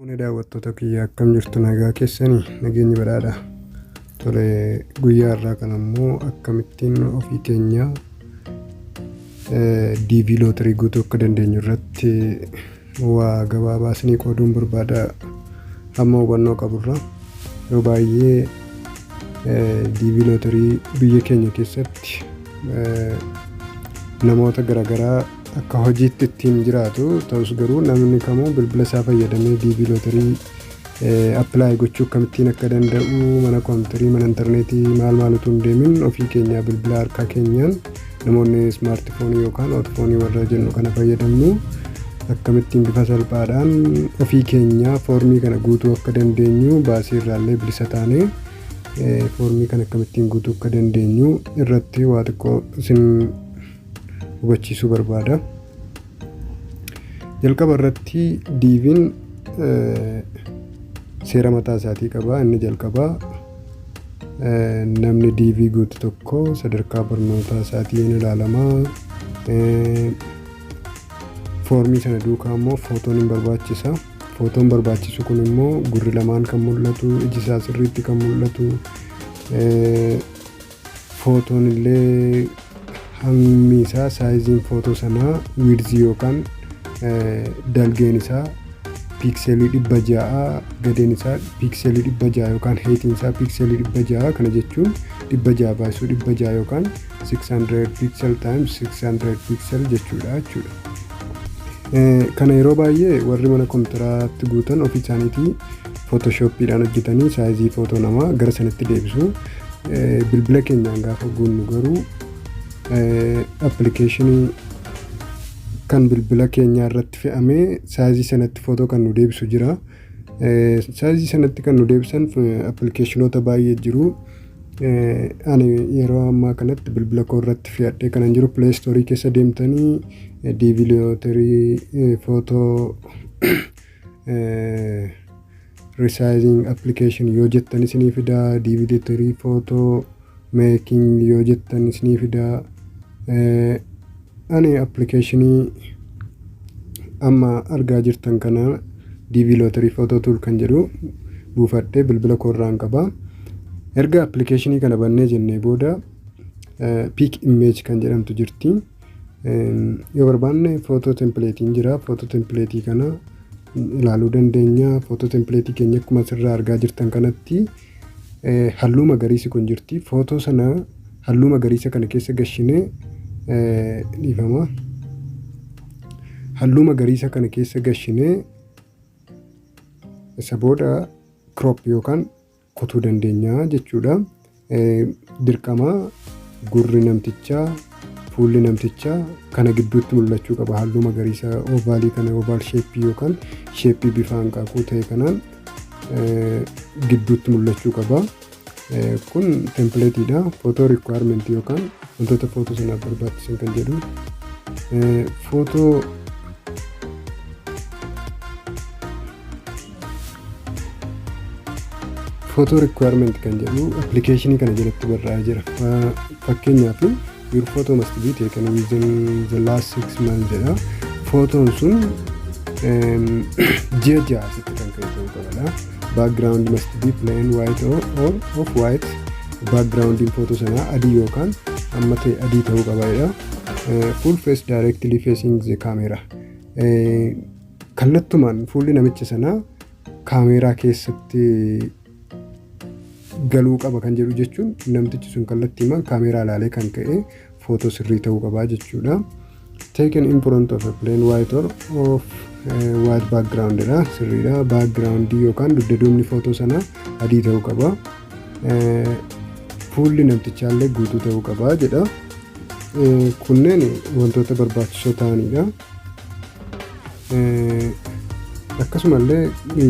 Fuuni daawwattoota kiyya akkam jirtu nagaa keessanii nageenyi badhaadha. Tole guyyaa irraa kan ammoo akkamittiin ofii keenya DV lootarii guutuu akka dandeenyu irratti waa gabaabaa isinii qooduun barbaada. Amma hubannoo qaburra yoo baay'ee DV lootarii biyya keenya keessatti namoota garaagaraa akka hojiitti ittiin jiraatu ta'us garuu namni kamuu bilbila isaa fayyadamee DV lootarii apply gochuu akkamittiin akka danda'u mana kompiitarii mana intarneetii maal utuu hin deemin ofii keenya bilbila harkaa keenyaan namoonni smaartifoonii yookaan ootfoonii warra jennu kana fayyadamnu akkamittiin bifa salphaadhaan ofii keenya foormii kana guutuu akka dandeenyu baasii irraallee bilisa taanee foormii kana akkamittiin guutuu akka dandeenyu irratti waa xiqqoo isin hubachiisuu barbaada. Jalqaba irratti DV'n seera mataa isaatii qaba. Inni jalqaba namni DV guutu tokko sadarkaa barnootaa isaatiin ilaalamaa. Foormii sana duukaa immoo footoon hin barbaachisa. Footoon barbaachisu kun immoo gurri lamaan kan mul'atu, iji isaa sirriitti kan mul'atu. Footoon illee hammi isaa saayiziin footoo sanaa widzi yookaan dalgeen isaa piikselii 600 gadeen isaa piikselii 600 yookaan heetiin isaa piikselii 600 kana jechuun 600 baasuu 600 yookaan 600 pixel times 600 pixel jechuudha. Kana yeroo baay'ee warri mana kompiitaraatti guutan ofii isaaniitii footoshooppiidhaan hojjetanii saayizii footoo namaa gara sanatti deebisu. Bilbila keenyaan gaafa guunnu garuu appilikeeshinii kan bilbila keenyaa irratti fe'amee saayizii sanatti footoo kan nu deebisu jira. Saayizii sanatti kan nu deebisan appilikeeshinoota baay'ee jiru. Ani yeroo ammaa kanatti bilbila koo irratti fe'adhee kanan jiru Play Store keessa deemtanii DV lootarii footoo resizing application yoo jettan isinii fidaa. DV lootarii footoo making yoo jettan isinii fidaa. Ani appilikeeshinii amma argaa jirtan kana DV lootarii footoo tool kan jedhu buufadhee bilbila koo irraan qaba. Erga appilikeeshinii kana bannee jennee booda pick image kan jedhamtu jirti. Yoo barbaanne footoo templateetiin jira. Footoo templateetii kana ilaaluu dandeenya. Footoo templateetii keenya akkuma asirraa argaa jirtan kanatti halluu magariisi kun jirti. Footoo sana halluu magariisa kana keessa gashinee dhiifama. Halluu magariisa kana keessa gashinee isa booda crop yookaan kutuu dandeenya jechuudha. Dirqama gurri namtichaa fuulli namtichaa kana gidduutti mul'achuu qaba. Halluu magariisa ovaalii kana ovaal sheeppii yookaan sheeppii bifa hanqaaquu ta'e kanaan gidduutti mul'achuu qaba. Kun templateedha. Photo requirement yookaan wantoota footoo sanaaf barbaachisan kan jedhu. Photo requirement kan jedhu appilikeeshinii kana jalatti barraa'ee jira. Fakkeenyaaf your photo must be taken within the last 6 months jedha. Footoon sun ji'a ja'asitti kan ka'e ta'uu qabadha. Background must be plain white or off white. Background footoo sanaa adii yookaan amma ta'e adii ta'uu qabaadha. Full face directly facing the camera. Kallattumaan fuulli namicha sanaa kaameeraa keessatti galuu qaba kan jedhu jechuun namtichi sun kallattiimaan kaameeraa ilaalee kan ka'e footoo sirrii ta'uu qabaa jechuudha. Taken in front of a plain white or of white background dha sirriidha. Background yookaan dugda duubni footoo sanaa adii ta'uu qaba. Fuulli namtichaallee guutuu ta'uu qabaa jedha. Kunneen wantoota barbaachisoo ta'anidha. Akkasumallee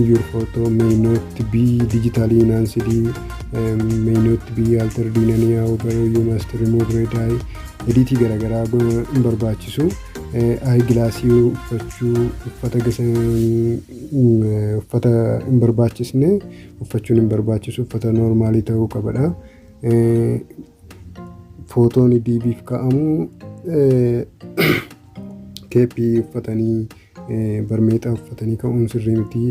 your photo may not be digitally enhanced, may not be altered in any way. You must remove red eye. Editii garaagaraa hin barbaachisu. Eye glassii uffachuu, uffata hin barbaachisne uffachuun hin barbaachisu. Uffata normaalii ta'uu qabadha. Footoon DV'f ka'amu keeppii uffatanii barmeexaa uffatanii ka'uun sirrii miti.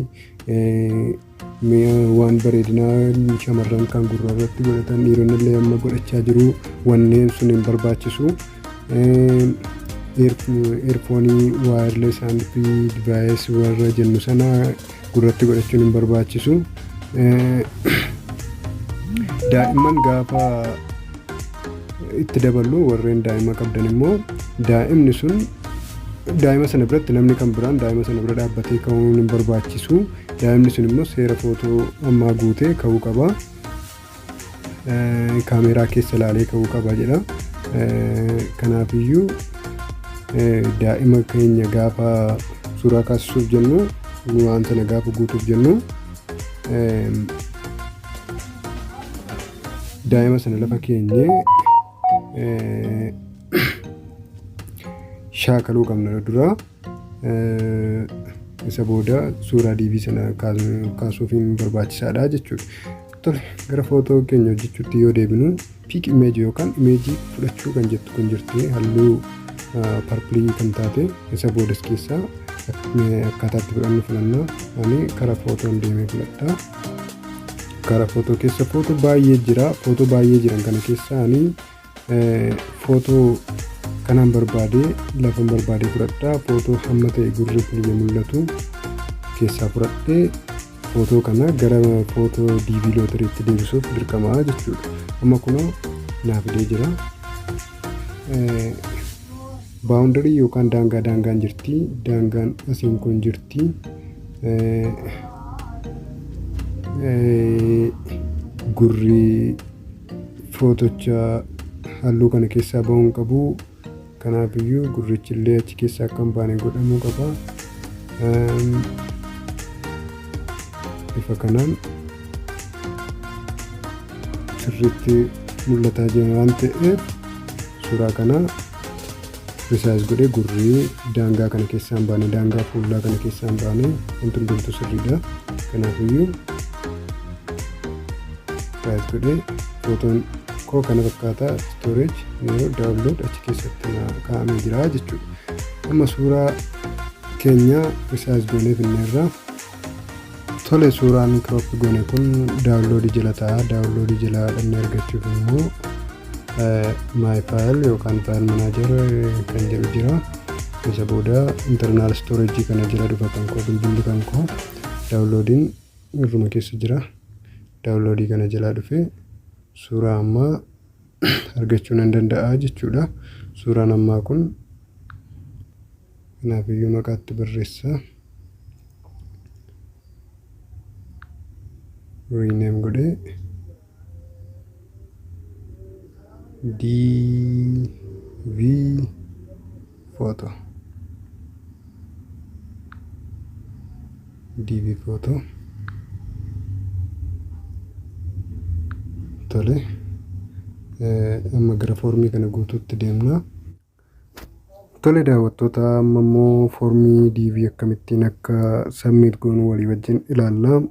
Waan bareedinaa shamarran kan gurra irratti godhatan dhiironni illee amma godhachaa jiru. Wanneen sun hin barbaachisu. Eerfoonii waayirlees and free device warra jennu sana gurratti godhachuun hin barbaachisu. Daa'imman gaafa itti daballu warreen daa'ima qabdan immoo daa'imni sun daa'ima sana biratti namni kan biraan daa'ima sana bira dhaabbatee ka'uun hin barbaachisu. Daa'imni sun immoo seera footoo ammaa guutee ka'uu qaba. Kaameeraa keessa ilaalee ka'uu qaba jedha. Kanaafiyyuu daa'ima keenya gaafa suuraa kaasisuuf jennu waan sana gaafa guutuuf jennu daa'ima sana lafa keenyee shaakaluu qabna dura. Isa booda suuraa DV sana kaasuufiin barbaachisaadha jechuudha. Tole gara footoo keenya hojjechuutti yoo deebinu piik imeejii yookaan imeejii fudhachuu kan jettu kun jirti halluu parpilii kan taate isa boodas keessaa akkaataatti fudhannu filannaa. Ani karaa footoon deemee filadha. Karaa footoo keessa footoo baay'ee jira. Footoo baay'ee jiran kana keessa ani footoo kanan barbaade lafan barbaade fudhadha. Footoo hamma ta'e gurri kun mul'atu keessaa fudhadhee footoo kana gara footoo DV looteriitti deebisuuf dirqamaa jechuudha. Amma kunoo naaf fidee jira. Baawundarii yookaan daangaan jirti. Daangaan asiin kun jirti. Gurri footocha halluu kana keessaa ba'uun qabu. Kanaafiyyuu gurrichi illee achi keessaa akka hin baane godhamuu qaba. Bifa kanaan sirriitti mul'ataa jira waan ta'eef suuraa kana risaayis godhee gurri daangaa kana keessaa hin baane daangaa fuullaa kana keessaa hin baane wanti hundumtuu sirriidha. Kanaafiyyuu risaayis godhee footoon koo kana fakkaataa storage yeroo download achi keessatti kaa'amee jira jechuudha. Amma suuraa keenya risaayis goonee finneerra. Tole suuraan crop goone kun download jala ta'a. Download jala dhannee argachuuf immoo my file yookaan file manager kan jedhu jira. Isa booda internal storage kana jira dhufa kan koo bilbilli kan koo downloadiin irruma keessa jira. Download kana jala dhufe suuraa ammaa argachuu nan danda'a jechuudha. Suuraan ammaa kun kanaafiyyuu maqaatti barreessa. Rename godhee DV photo. DV photo. Tole amma gara foormii kana guutuutti deemna. Tole daawwattoota amma immoo foormii DV akkamittiin akka submit goonu walii wajjin ilaalla.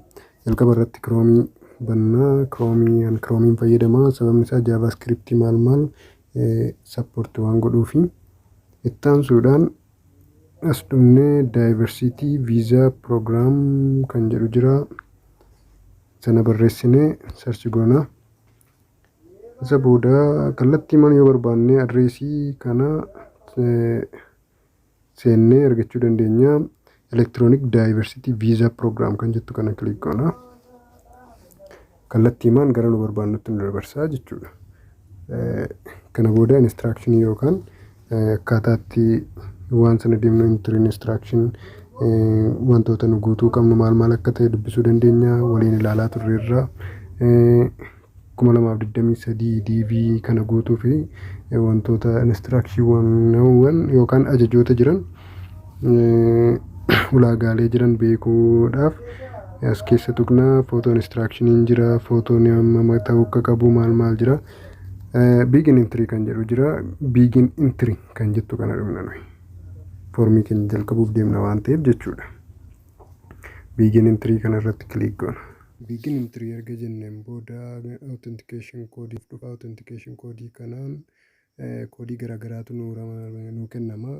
Jalqaba irratti kiroomii bannaa. Kiroomiin fayyadamaa. Sababni isaa jaavaskiriptii maal sappoortii waan godhuufi. Itti aansuudhaan as dhufnee daayivarsiitii viizaa piroogiraam kan jedhu jira. Sana barreessinee sarchi goona. Isa booda kallattii mana yoo barbaanne adreesii kana seennee argachuu dandeenya. Electronic Diversity Visa Program kan jettu kana kilik goona. Kallattiimaan gara nu barbaannutti nu dabarsaa jechuudha. Kana booda instruction yookaan akkaataatti waan sana deemnu instruction wantoota nu guutuu qabnu maal akka ta'e dubbisuu dandeenya. Waliin ilaalaa turreerra. 2023 DV kana guutuu fi wantoota instructionwwan yookaan ajajoota jiran ulaagaalee jiran beekuudhaaf as keessa tuqnaa. Photo instructioniin jira. Photoon amma ta'uu akka qabu maal jira. Begin entry kan jedhu jira. Begin entry kan jettu kana dhumna nuyi. Foormii keenya jalqabuuf deemna waan ta'eef jechuudha. Begin entry kana irratti click goona. Begin entry erga jenneen booda authentication code dhufa. Authentication code kanaan koodii garaagaraatu nuu kennama.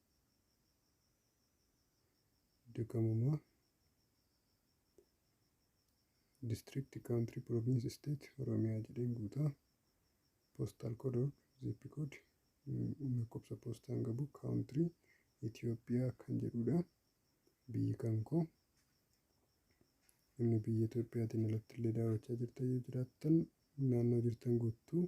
dirqamuma. District, country, province, state Oromiyaa jedheen guutaa. Postal code, zip code, lakkoofsa poostaan qabu, country Itoophiyaa kan jedhudha. Biyyi kan koo. Inni biyya Itoophiyaatiin alatti illee daawwachaa jirtan yoo jiraattan naannoo jirtan guutuu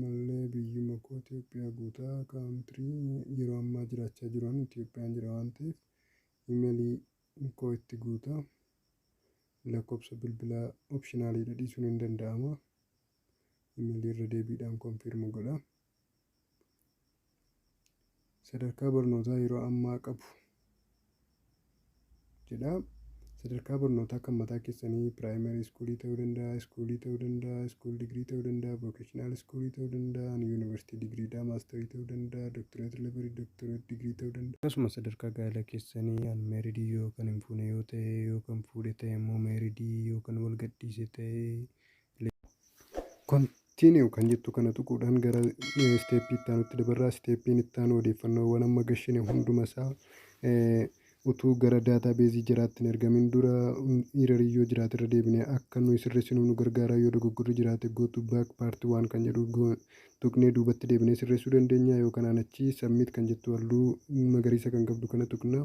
mallee biyyuma koo Itoophiyaa guutaa kaantirii yeroo ammaa jiraachaa jiran Itoophiyaan jira waan ta'eef imeelii koo itti guutaa. Lakkoofsa bilbilaa opshinaaliidha dhiisuun hin danda'ama. Imeelii irra deebiidhaan konfirm godha. Sadarkaa barnootaa yeroo ammaa qabu jedha. Sadarkaa barnootaa kan mataa keessanii piraayimari iskuulii ta'uu danda'a, iskuulii ta'uu danda'a, iskuul digirii ta'uu danda'a, vookeshinaal iskuulii ta'uu danda'a, yuunivarsiitii digiriidhaa maastarii ta'uu danda'a, dooktireet levelii dooktireet digirii ta'uu danda'a. Akkasumas sadarkaa gaa'ela keessanii anmeeridii yoo kan hin fuune yoo ta'e, yoo kan fuudhe ta'e immoo meeridii yoo kan wal gadhiise ta'e. Kontiiniyu kan jettu kana tuquudhaan gara isteeppii itti aanutti dabarraa. Isteeppiin itti aanu odeeffannoowwan amma gashine hunduma isaa utuu gara daataa beezii jiraatti hin ergamin dura hiriirii yoo jiraate irra deebinee akka nuyi sirreessinuuf nu gargaara. Yoo dogoggorri jiraate gootu baak paartii waan kan jedhu tuqnee duubatti deebinee sirreessuu dandeenya. Yoo kanaan achi sammiit kan jettu halluu magariisa kan qabdu kana tuqna.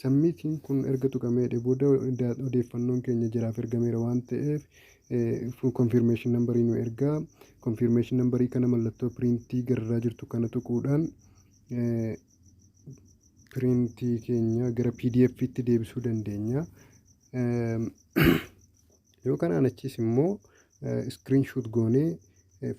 Sammiitiin kun erga tuqamee booda odeeffannoon keenya jiraaf ergameera waan ta'eef confirmation numberii nu ergaa. Confirmation numberii kana mallattoo piriintii gararraa jirtu kana tuquudhaan piriintii keenya gara PDF tti deebisuu dandeenya. Yoo kanaan achis immoo screenshot goonee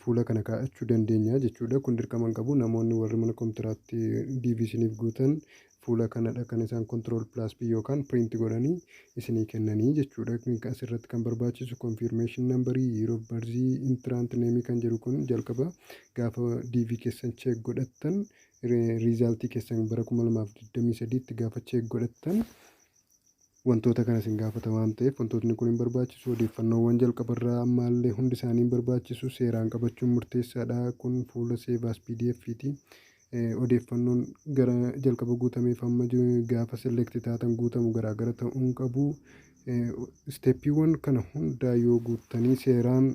fuula kana kaa'achuu dandeenya jechuudha. Kun dirqama hin qabu. Namoonni warri mana kompiitaraatti DV isiniif guutan fuula kanadha kan isaan control plus p yookaan print godhanii isinii kennanii jechuudha. Asirratti kan barbaachisu confirmation numberii, year of birth, entrant name kan jedhu kun jalqaba gaafa DV keessan check godhattan riizaaltii keessan bara 2023 tti gaafa check godhattan wantoota kana isin gaafata waan ta'eef wantootni kun hin barbaachisu. Odeeffannoowwan jalqabarraa ammaallee hundi isaanii hin barbaachisu. Seeraan qabachuun murteessaadha. Kun fuula save as PDF ti. Odeeffannoon gara jalqaba guutameef amma gaafa select taatan guutamu garaagara ta'uu hin qabu. Isteeppiiwwan kana hundaa yoo guuttanii seeraan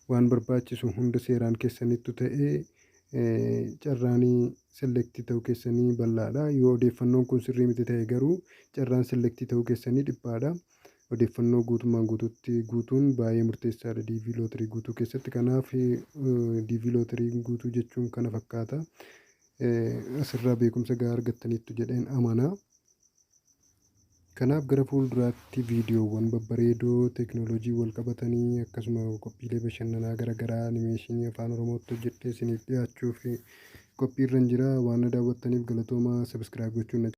waan barbaachisu hunda seeraan keessanittu ta'ee carraanii selektii ta'uu keessanii bal'aadha. Yoo odeeffannoon kun sirrii miti ta'e garuu carraan selektii ta'uu keessanii dhiphaadha. Odeeffannoo guutummaan guutuutti guutuun baay'ee murteessaadha DV lootirii guutuu keessatti. Kanaaf DV lootirii guutuu jechuun kana fakkaata. Asirraa beekumsa gahaa argattaniittu jedheen amana. Kanaaf gara fuulduraatti viidiyoowwan babbareedoo teekinooloojii wal qabatanii akkasuma qophiilee bashannanaa garaagaraa animeeshinii afaan oromootti hojjedhee isiniif dhiyaachuuf qophiirra jira. Waan na daawwattaniif galatooma. Sabiskiraayib gochuun